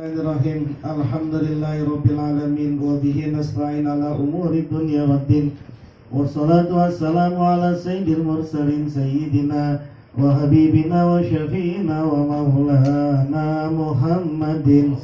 Bismillahirrahmanirrahim. Alhamdulillahirabbil alamin wa bihi nasta'in ala umuri dunya waddin. Wassalatu wassalamu ala sayyidil mursalin sayyidina wa habibina wa syafi'ina wa maulana Muhammadin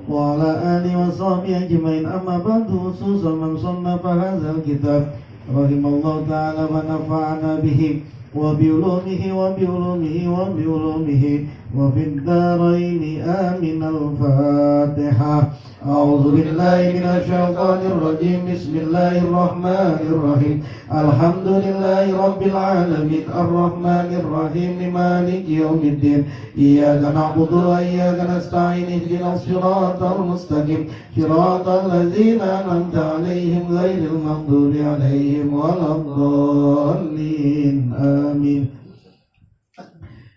wa ala alihi wa sahbihi ajmain. Amma ba'du, khususan man sannafa hadzal kitab rahimallahu ta'ala wa nafa'ana bihi wa bi ulumihi wa bi ulumihi wa bi ulumihi وفي الدارين آمين. الفاتحة. أعوذ بالله من الشيطان الرجيم. بسم الله الرحمن الرحيم. الحمد لله رب العالمين الرحمن الرحيم مالك يوم الدين. إياك نعبد وإياك نستعين. اهدنا الصراط المستقيم صراط الذين أنعمت عليهم غير المغضوب عليهم ولا الضالين. آمين.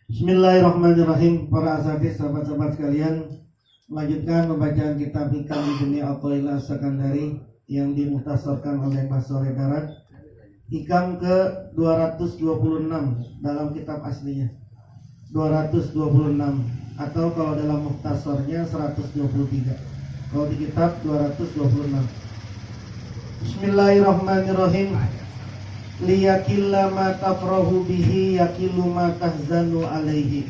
Bismillahirrahmanirrahim. Para asatidz, sahabat-sahabat sekalian, melanjutkan pembacaan kitab Hikam Ibnu Athaillah As-Sakandari yang dimukhtasarkan oleh Mas Sore Darat. Hikam ke 226 dalam kitab aslinya 226, atau kalau dalam mukhtasarnya 123. Kalau di kitab 226. Bismillahirrahmanirrahim. Liyakilla ma tafrahu bihi yakilu ma tahzanu alaihi.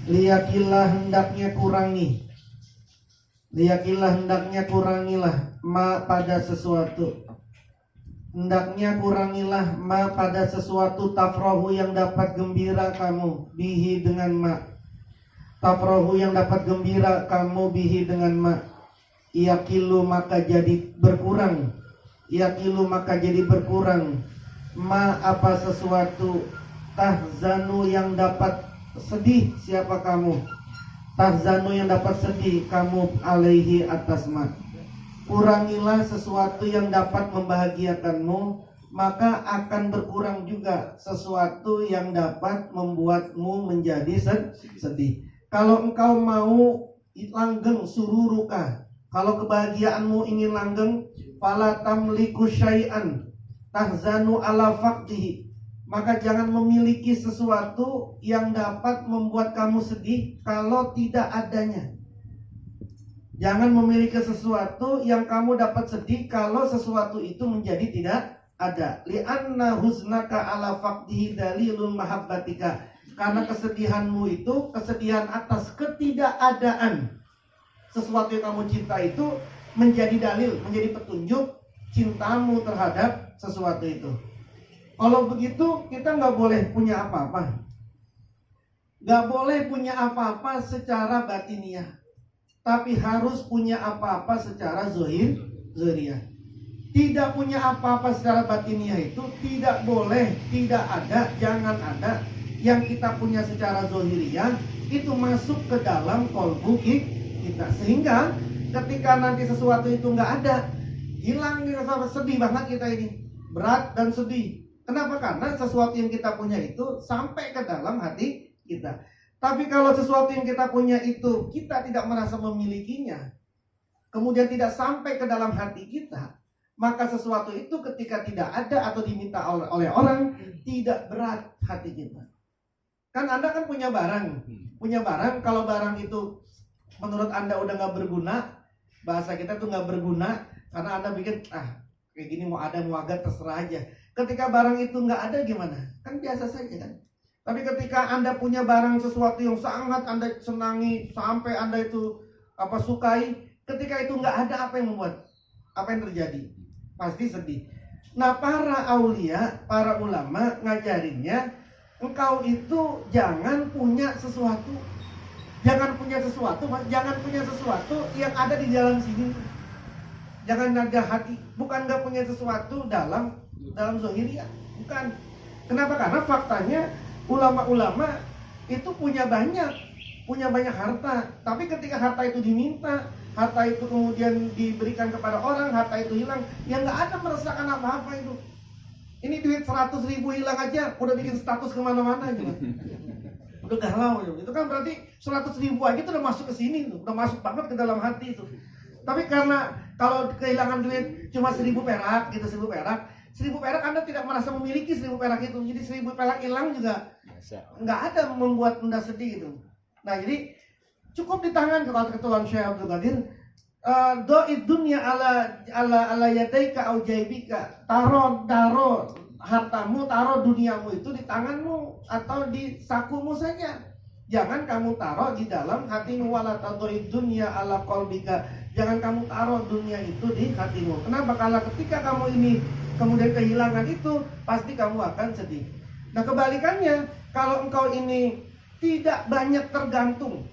Liyakilla hendaknya kurangi. Liyakilla hendaknya kurangilah ma pada sesuatu. Hendaknya kurangilah ma pada sesuatu tafrahu yang dapat gembira kamu bihi dengan ma. Tafrahu yang dapat gembira kamu bihi dengan ma. Yakilu maka jadi berkurang. Yakilu maka jadi berkurang. Ma apa sesuatu tahzanu yang dapat sedih siapa kamu. Tahzanu yang dapat sedih kamu alaihi atas ma. Kurangilah sesuatu yang dapat membahagiakanmu, maka akan berkurang juga sesuatu yang dapat membuatmu menjadi sedih. Kalau engkau mau langgeng sururuka, kalau kebahagiaanmu ingin langgeng, fala tamliku syai'an tahzanu ala faqdihi, maka jangan memiliki sesuatu yang dapat membuat kamu sedih kalau tidak adanya. Jangan memiliki sesuatu yang kamu dapat sedih kalau sesuatu itu menjadi tidak ada. Li'anna huznaka ala faqdihi dalilun mahabbatika, karena kesedihanmu itu kesedihan atas ketidakadaan sesuatu yang kamu cinta itu menjadi dalil, menjadi petunjuk cintamu terhadap sesuatu itu. Kalau begitu kita nggak boleh punya apa-apa. Nggak boleh punya apa-apa secara batiniah, tapi harus punya apa-apa secara zahiriyah. Tidak punya apa-apa secara batiniah itu tidak boleh, tidak ada, jangan ada. Yang kita punya secara zahiriyah itu masuk ke dalam kolbu kita, sehingga ketika nanti sesuatu itu nggak ada, hilang nih rasa sedih banget kita ini, berat dan sedih. Kenapa? Karena sesuatu yang kita punya itu sampai ke dalam hati kita. Tapi kalau sesuatu yang kita punya itu kita tidak merasa memilikinya, kemudian tidak sampai ke dalam hati kita, maka sesuatu itu ketika tidak ada atau diminta oleh orang, tidak berat hati kita. Kan Anda kan punya barang, kalau barang itu menurut Anda udah gak berguna, bahasa kita tuh gak berguna, karena Anda bikin, kayak gini mau ada mau agak terserah aja. Ketika barang itu nggak ada gimana? Kan biasa saja kan. Tapi ketika Anda punya barang sesuatu yang sangat Anda senangi, sampai Anda itu sukai, ketika itu nggak ada, apa yang membuat? Apa yang terjadi? Pasti sedih. Nah, para aulia, para ulama ngajarinnya, engkau itu jangan punya sesuatu. Jangan punya sesuatu yang ada di dalam sini. Jangan ada hati, bukan nggak punya sesuatu dalam zahiriyah, bukan. Kenapa? Karena faktanya ulama-ulama itu punya banyak harta, tapi ketika harta itu diminta, harta itu kemudian diberikan kepada orang, harta itu hilang, ya nggak ada merasakan apa-apa itu. Ini duit 100.000 hilang aja, udah bikin status kemana-mana gitu. Udah galau gitu. Itu kan berarti 100.000 aja itu udah masuk ke sini tuh, udah masuk banget ke dalam hati itu. Tapi karena kalau kehilangan duit cuma 1.000 perak gitu, 1.000 perak Anda tidak merasa memiliki 1.000 perak itu. Jadi 1.000 perak hilang juga nggak ada membuat Anda sedih gitu. Nah, jadi Cukup di tangan kalau ketuaan Syekh Abdul Qadir. Do'id dunya ala yadaika au jaibika. Taruh hartamu, taruh duniamu itu di tanganmu atau di sakumu saja. Jangan kamu taruh di dalam hatimu. Wala tadu'id dunya ala qalbika. Jangan kamu taruh dunia itu di hatimu. Kenapa? Karena ketika kamu ini kemudian kehilangan itu, pasti kamu akan sedih. Nah kebalikannya, kalau engkau ini tidak banyak tergantung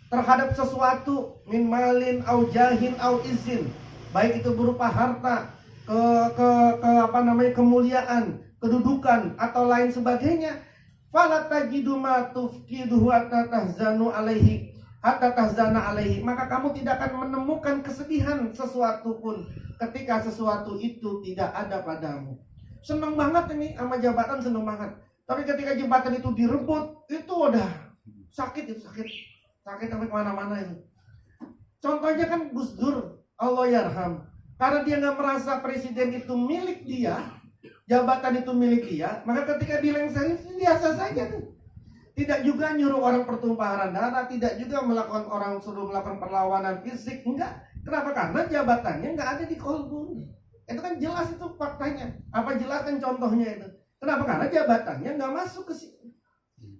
terhadap sesuatu, min malin au jahin au izin, baik itu berupa harta, kemuliaan, kedudukan atau lain sebagainya, fala tajidu ma tufqiduhu hatta tahzanu alaihi hatta tahzana alaihi, maka kamu tidak akan menemukan kesedihan sesuatu pun ketika sesuatu itu tidak ada padamu. Senang banget ini sama jabatan, senang banget. Tapi ketika jabatan itu direbut, itu udah sakit sampai kemana-mana itu. Contohnya kan Gus Dur, Allah yarham. Karena dia nggak merasa presiden itu milik dia, jabatan itu milik dia, maka ketika dilengserin biasa saja tuh. Tidak juga nyuruh orang pertumpahan darah, tidak juga suruh melakukan perlawanan fisik, enggak. Kenapa? Karena jabatannya nggak ada di kolbunya. Itu kan jelas itu faktanya. Apa jelaskan contohnya itu? Kenapa? Karena jabatannya nggak masuk ke situ.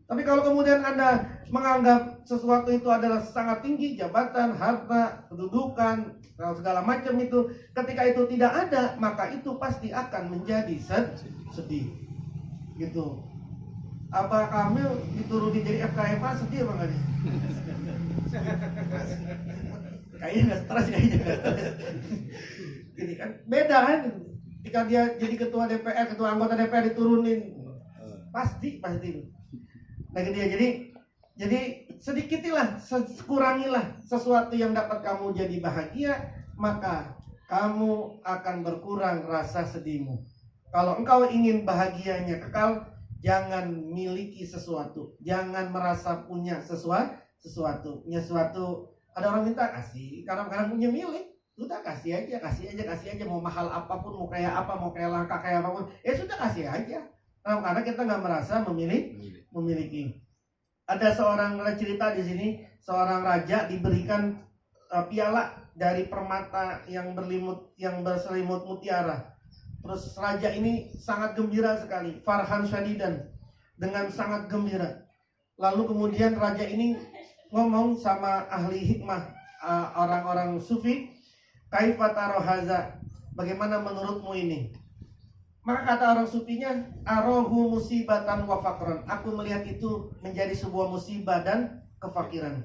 Tapi kalau kemudian Anda menganggap sesuatu itu adalah sangat tinggi, jabatan, harta, kedudukan, segala macam itu, ketika itu tidak ada, maka itu pasti akan menjadi sedih. Gitu. Apa Kamil diturunin jadi FKMA sedih apa enggak nih? Kayaknya nggak stres. Jadi kan beda kan? Ketika dia jadi ketua DPR, ketua anggota DPR diturunin, pasti. Nah gitu ya, jadi sedikitilah, kurangilah sesuatu yang dapat kamu jadi bahagia, maka kamu akan berkurang rasa sedihmu. Kalau engkau ingin bahagianya kekal, jangan miliki sesuatu, jangan merasa punya sesuatu. Ada orang minta kasih, kadang-kadang punya milik, sudah kasih aja, mau mahal apapun, mau kayak apa, mau kayak langka kayak apapun, sudah kasih aja. Karena kita nggak merasa memiliki. Ada seorang cerita di sini, seorang raja diberikan piala dari permata yang berselimut mutiara. Terus raja ini sangat gembira sekali, farhan syadidan, dengan sangat gembira. Lalu kemudian raja ini ngomong sama ahli hikmah, orang-orang sufi, kaifa taro haza, bagaimana menurutmu ini? Maka kata orang sufinya, arohu musibatan wa fakron. Aku melihat itu menjadi sebuah musibah dan kefakiran.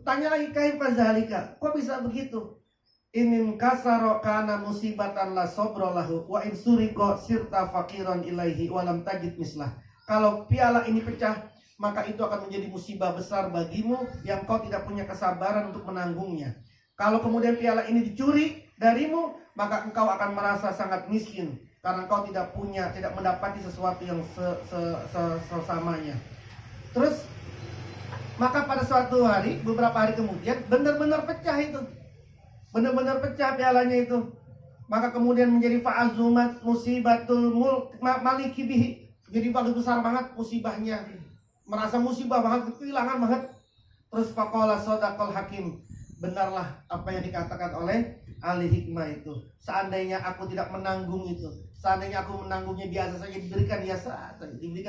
Tanya lagi, kaifa zalika? Kok bisa begitu? Inin kasaro kana musibatan la sobro lahu wa in suriko sirta fakiron ilaihi walam tajid mislah. Kalau piala ini pecah, maka itu akan menjadi musibah besar bagimu yang kau tidak punya kesabaran untuk menanggungnya. Kalau kemudian piala ini dicuri darimu, maka engkau akan merasa sangat miskin karena engkau tidak mendapati sesuatu yang sesamanya. Terus maka pada suatu hari, beberapa hari kemudian, benar-benar pecah itu. Benar-benar pecah pialanya itu. Maka kemudian menjadi fa'azumat musibatul maliki bihi. Jadi bagus besar banget musibahnya. Merasa musibah banget, kehilangan banget. Terus faqala sadaqal hakim. Benarlah apa yang dikatakan oleh ahli hikmah itu. Seandainya aku tidak menanggung itu, seandainya aku menanggungnya biasa saja, diberikan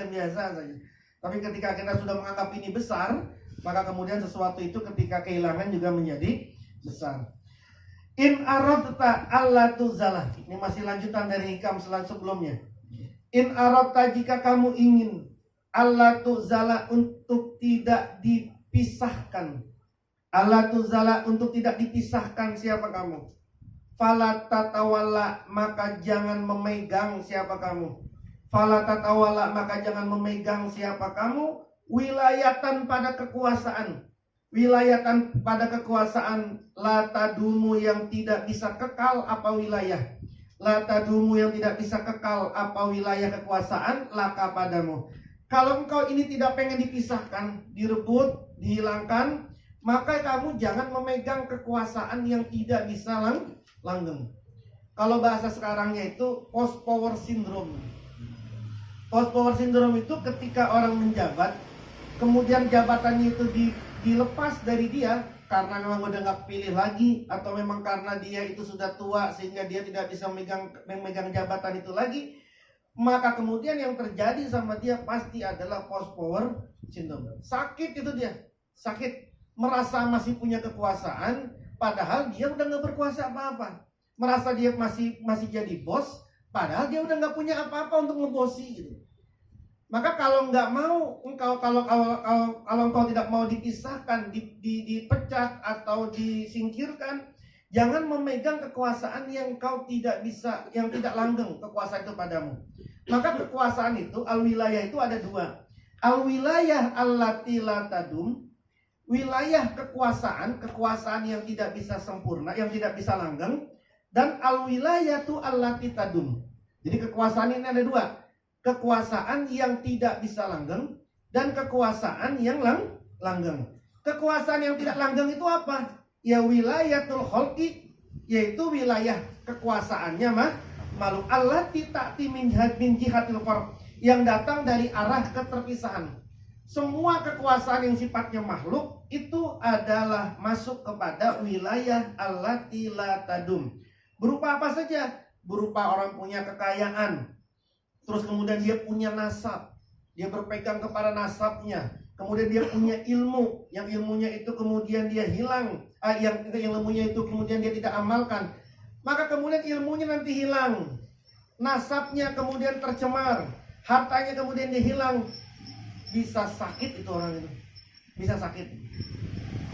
biasa saja. Tapi ketika kita sudah menganggap ini besar, maka kemudian sesuatu itu ketika kehilangan juga menjadi besar. In aradta alla tuzalah. Ini masih lanjutan dari hikam sebelumnya. In aradta, jika kamu ingin, alla tuzala, untuk tidak dipisahkan. Alla tuzala, untuk tidak dipisahkan siapa kamu. Fala tatawalla, maka jangan memegang siapa kamu. Fala tatawalla, maka jangan memegang siapa kamu. Wilayatan pada kekuasaan. Wilayatan pada kekuasaan. La tadumu, yang tidak bisa kekal apa wilayah. La tadumu, yang tidak bisa kekal apa wilayah kekuasaan laka padamu. Kalau engkau ini tidak pengen dipisahkan, direbut, dihilangkan, maka kamu jangan memegang kekuasaan yang tidak bisa langgeng. Kalau bahasa sekarangnya itu post power syndrome. Post power syndrome itu ketika orang menjabat, kemudian jabatannya itu dilepas dari dia karena memang udah nggak pilih lagi, atau memang karena dia itu sudah tua sehingga dia tidak bisa memegang jabatan itu lagi, maka kemudian yang terjadi sama dia pasti adalah post power syndrome. Sakit itu dia, sakit, merasa masih punya kekuasaan padahal dia udah nggak berkuasa apa-apa, merasa dia masih jadi bos padahal dia udah nggak punya apa-apa untuk ngebosi gitu. Maka kalau nggak mau, kalau engkau tidak mau dipisahkan, dipecat atau disingkirkan, jangan memegang kekuasaan yang kau tidak bisa, yang tidak langgeng kekuasaan itu padamu. Maka kekuasaan itu, al-wilayah itu ada dua. Al-wilayah allati la tadum, wilayah kekuasaan yang tidak bisa sempurna, yang tidak bisa langgeng, dan al-wilayah itu allati tadum. Jadi kekuasaan ini ada dua. Kekuasaan yang tidak bisa langgeng dan kekuasaan yang langgeng. Kekuasaan yang tidak langgeng itu apa? Ya wilayatul khalqi, yaitu wilayah kekuasaannya makhluk. Allati ta'ti min jihatil fard, yang datang dari arah keterpisahan. Semua kekuasaan yang sifatnya makhluk itu adalah masuk kepada wilayah allati la tadum. Berupa apa saja? Berupa orang punya kekayaan, terus kemudian dia punya nasab, dia berpegang kepada nasabnya. Kemudian dia punya ilmu, yang ilmunya itu kemudian dia hilang, yang ilmunya itu kemudian dia tidak amalkan. Maka kemudian ilmunya nanti hilang, nasabnya kemudian tercemar, hartanya kemudian dia hilang. Bisa sakit itu orang itu, bisa sakit,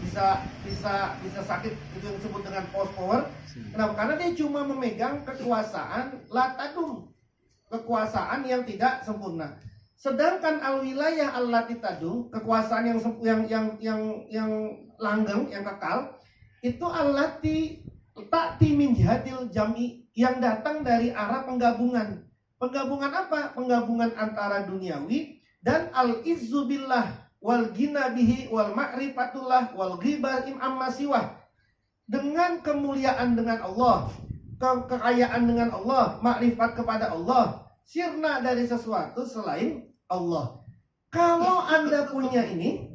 bisa sakit. Itu yang disebut dengan post power. Kenapa? Karena dia cuma memegang kekuasaan latadum, kekuasaan yang tidak sempurna. Sedangkan al-wilayah allati tadum, kekuasaan yang langgeng, yang kekal, itu allati ta'ti min jihatil jam'i, yang datang dari arah penggabungan. Penggabungan apa? Penggabungan antara duniawi dan al-izzu billah wal ghina bihi wal ma'rifatullah wal ghibah amma siwah. Dengan kemuliaan dengan Allah, kekayaan dengan Allah, makrifat kepada Allah, sirna dari sesuatu selain Allah. Kalau Anda punya ini,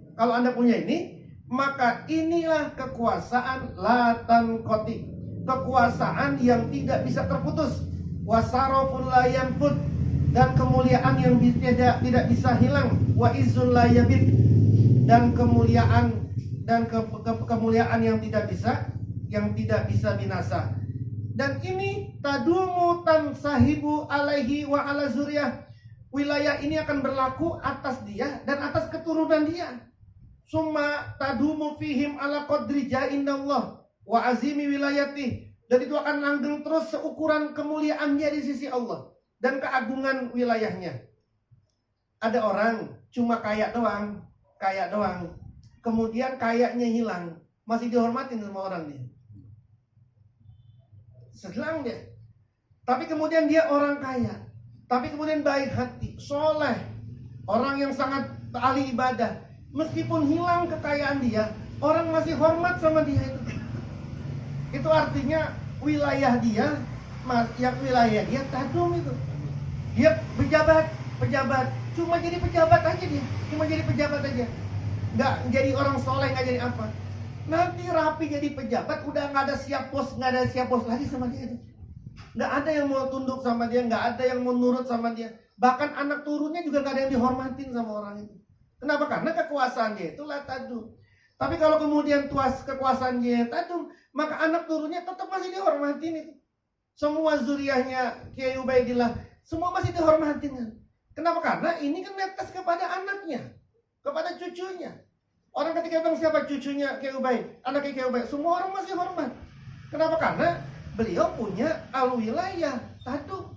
maka inilah kekuasaan latan kotik, kekuasaan yang tidak bisa terputus, wasarofun la yanfud, dan kemuliaan yang tidak bisa hilang, wa izzul la yabid, dan kemuliaan kemuliaan yang tidak bisa binasa. Dan ini tadumu tansahibu alaihi wa ala zuriyah. Wilayah ini akan berlaku atas dia dan atas keturunan dia. Summa tadumu fihim ala qadri ja'indallah wa azimi wilayatih. Dan itu akan langgeng terus seukuran kemuliaannya di sisi Allah dan keagungan wilayahnya. Ada orang cuma kaya doang. Kemudian kayanya hilang, masih dihormatin sama orang dia. Selang dia. Tapi kemudian dia orang kaya, tapi kemudian baik hati, soleh, orang yang sangat ahli ibadah. Meskipun hilang kekayaan dia, orang masih hormat sama dia itu. Itu artinya wilayah dia, yang wilayah dia tadum itu. Dia pejabat, cuma jadi pejabat aja dia, nggak jadi orang soleh, nggak jadi apa. Nanti rapi jadi pejabat, udah nggak ada siap bos lagi sama dia itu. Nggak ada yang mau tunduk sama dia, nggak ada yang mau nurut sama dia. Bahkan anak turunnya juga nggak ada yang dihormatin sama orang itu. Kenapa? Karena kekuasaan dia itu la tadum. Tapi kalau kemudian kekuasaan dia tadum, maka anak turunnya tetap masih dihormatin itu. Semua zuriyahnya Kiai Ubaidillah semua masih dihormatin. Kenapa? Karena ini kan netes kepada anaknya, kepada cucunya. Orang ketika bilang siapa cucunya Kiai Ubaid, anaknya Kiai Ubaid, semua orang masih hormat. Kenapa? Karena beliau punya al-wilayah tadum.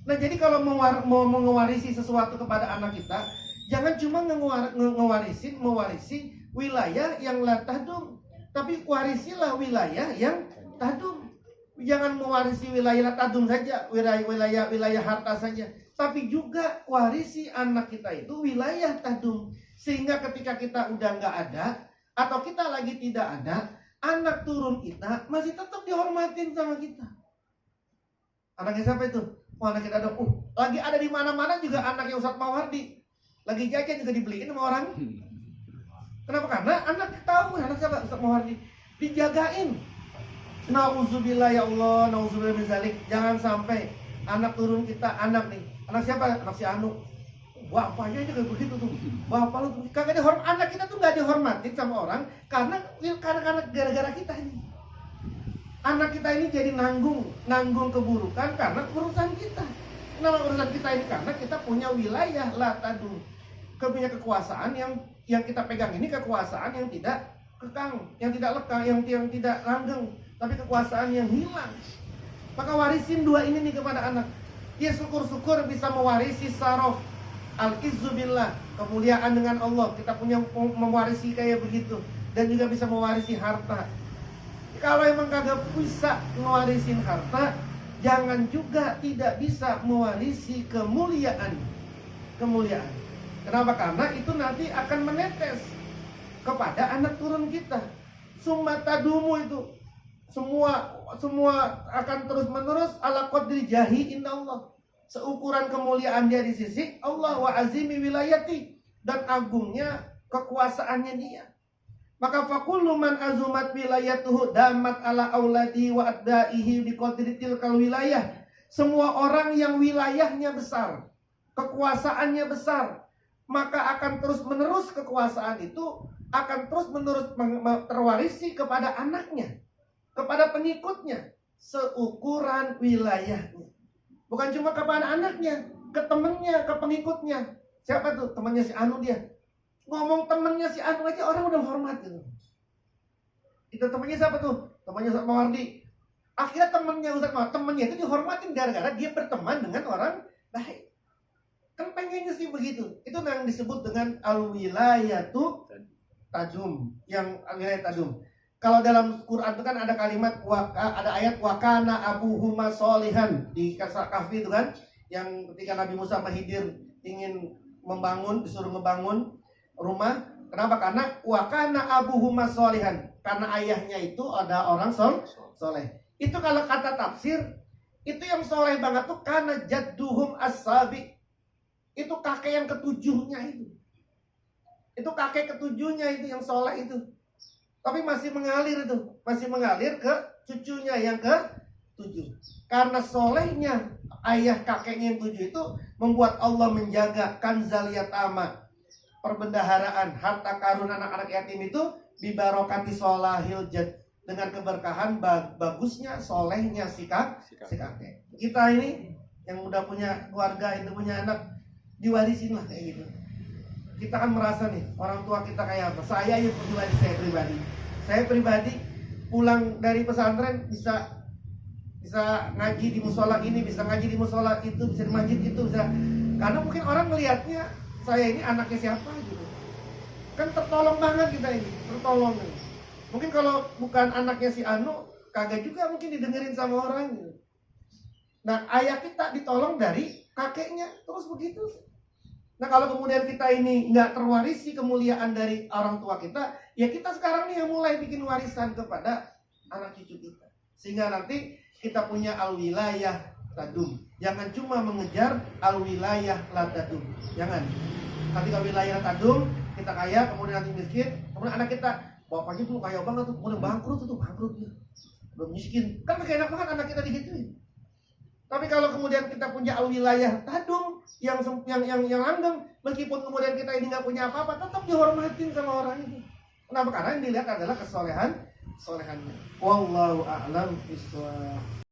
Nah, jadi kalau mau mewarisi sesuatu kepada anak kita, jangan cuma mewarisi wilayah yang la tahdum, tapi warisilah wilayah yang tahdum. Jangan mewarisi wilayah la tahdum saja, wilayah harta saja, tapi juga warisi anak kita itu wilayah tahdum. Sehingga ketika kita udah nggak ada, atau kita lagi tidak ada, anak turun kita masih tetap dihormatin sama kita. Anaknya siapa itu? Oh, anak kita ada. Lagi ada di mana-mana juga anaknya Ustadz Mawardi. Lagi jajan juga dibeliin sama orang. Kenapa? Karena anak tahu anak siapa Ustaz Mawardi dijagain. Nauzubillah ya Allah, nauzubillah min zalik. Jangan sampai anak turun kita, anak nih. Anak siapa? Anak si Anu. Bapaknya aja kayak begitu tuh. Bapak lu kagak dihormat. Anak kita tuh nggak dihormatin sama orang karena gara-gara kita ini. Anak kita ini jadi nanggung keburukan karena urusan kita. Kenapa urusan kita ini? Karena kita punya wilayah la tadum. Punya kekuasaan yang kita pegang ini kekuasaan yang tidak kekang, yang tidak lekang, yang tidak langgeng, tapi kekuasaan yang hilang. Maka warisin dua ini nih kepada anak. Ya syukur-syukur bisa mewarisi sarof, al-izzu billah, kemuliaan dengan Allah. Kita punya mewarisi kayak begitu. Dan juga bisa mewarisi harta. Kalau emang kagak bisa mewarisin harta, jangan juga tidak bisa mewarisi kemuliaan. Kenapa? Karena itu nanti akan menetes kepada anak turun kita. Summa tadumu itu semua akan terus menerus ala qadri jahi indallah. Seukuran kemuliaan dia di sisi Allah wa azimi wilayati, dan agungnya kekuasaannya dia. Maka fakullu man azumat wilayatuhu damat ala auladi wa adaihi bi qadri tilkal wilayah. Semua orang yang wilayahnya besar, kekuasaannya besar, maka akan terus menerus kekuasaan itu akan terus menerus terwarisi kepada anaknya, kepada pengikutnya, seukuran wilayahnya. Bukan cuma kepada anaknya, ke temennya, ke pengikutnya. Siapa tuh? Temannya si Anu dia. Ngomong temennya si Anu aja orang udah hormat gitu. Itu temannya siapa tuh? Temannya Ustaz Mawardi. Akhirnya temannya Ustaz Mawardi, temannya itu dihormatin gara-gara dia berteman dengan orang baik. Kan pengennya sih begitu. Itu yang disebut dengan al-wilayatu tadum, yang wilayah tadum. Kalau dalam Quran itu kan ada kalimat ada ayat wakana abuhuma solihan di Kahfi itu kan, yang ketika Nabi Musa sama Khidir ingin disuruh membangun rumah. Kenapa? Karena wakana abuhuma solihan, karena ayahnya itu ada orang soleh. Itu kalau kata tafsir, itu yang soleh banget tuh karena jadduhum as-sabi. Itu kakek yang ketujuhnya itu. Itu kakek ketujuhnya itu yang soleh itu. Tapi masih mengalir ke cucunya yang ke-7. Karena solehnya ayah kakeknya yang 7 itu membuat Allah menjaga kanzal yatama, perbendaharaan harta karun anak-anak yatim itu bibarokati solahil jad, dengan keberkahan bagusnya solehnya si kakek. Kita ini yang udah punya keluarga, itu punya anak, diwarisin lah kayak gitu. Kita kan merasa nih orang tua kita kayak apa. Saya pribadi pulang dari pesantren bisa ngaji di musola ini, bisa ngaji di musola itu, bisa di masjid itu, bisa. Karena mungkin orang melihatnya saya ini anaknya siapa gitu. Kan tertolong banget kita ini, tertolong. Mungkin kalau bukan anaknya si Anu, kagak juga mungkin didengerin sama orang gitu. Nah, ayah kita ditolong dari kakeknya, terus begitu. Nah, kalau kemudian kita ini nggak terwarisi kemuliaan dari orang tua kita, ya kita sekarang nih yang mulai bikin warisan kepada anak cucu kita. Sehingga nanti kita punya al-wilayah tadum. Jangan cuma mengejar al-wilayah la tadum. Jangan. Ketika wilayah tadum, kita kaya, kemudian nanti miskin, kemudian anak kita, bapaknya tuh kaya banget tuh, kemudian bangkrut dia. Belum miskin. Kan gak enak banget anak kita digituin. Tapi kalau kemudian kita punya al-wilayah tadum yang langgeng, meskipun kemudian kita ini nggak punya apa-apa, tetap dihormatin sama orang itu. Kenapa? Karena yang dilihat adalah kesolehannya. Wallahu a'lam bishawab.